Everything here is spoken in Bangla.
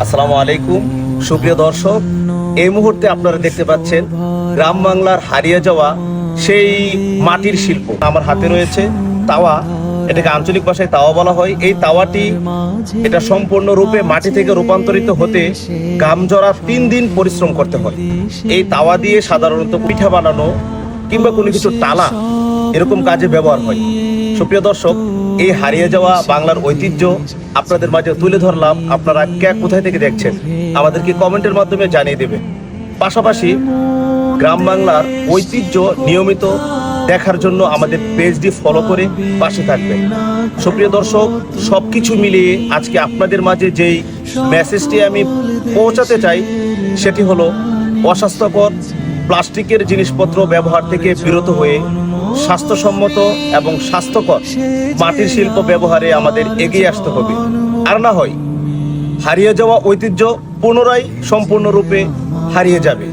আসসালামু আলাইকুম সুপ্রিয় দর্শক, এই মুহূর্তে আপনারা দেখতে পাচ্ছেন গ্রাম বাংলার হারিয়ে যাওয়া সেই মাটির শিল্প। আমার হাতে রয়েছে তাওয়া, এটাকে আঞ্চলিক ভাষায় তাওয়া বলা হয়। এই তাওয়াটি এটা সম্পূর্ণরূপে মাটি থেকে রূপান্তরিত হতে গামজরা 3 দিন পরিশ্রম করতে হয়। এই তাওয়া দিয়ে সাধারণত পিঠা বানানো কিংবা কোনো কিছু টালা এরকম কাজে ব্যবহার হয়। সুপ্রিয় দর্শক, এই হারিয়ে যাওয়া বাংলার ঐতিহ্য আপনাদের মাঝে তুলে ধরলাম। আপনারা কে কোথায় থেকে দেখছেন আমাদেরকে কমেন্টের মাধ্যমে জানিয়ে দেবেন। পাশাপাশি গ্রাম বাংলার ঐতিহ্য নিয়মিত দেখার জন্য আমাদের পেজটি ফলো করে পাশে থাকবেন। সুপ্রিয় দর্শক, সবকিছু মিলিয়ে আজকে আপনাদের মাঝে যেই মেসেজটি আমি পৌঁছাতে চাই সেটি হলো অস্বাস্থ্যকর প্লাস্টিকের জিনিসপত্র ব্যবহার থেকে বিরত হয়ে স্বাস্থ্যসম্মত এবং স্বাস্থ্যকর মাটির শিল্প ব্যবহারে আমাদের এগিয়ে আসতে হবে। আর না হয় হারিয়ে যাওয়া ঐতিহ্য পুনরায় সম্পূর্ণরূপে হারিয়ে যাবে।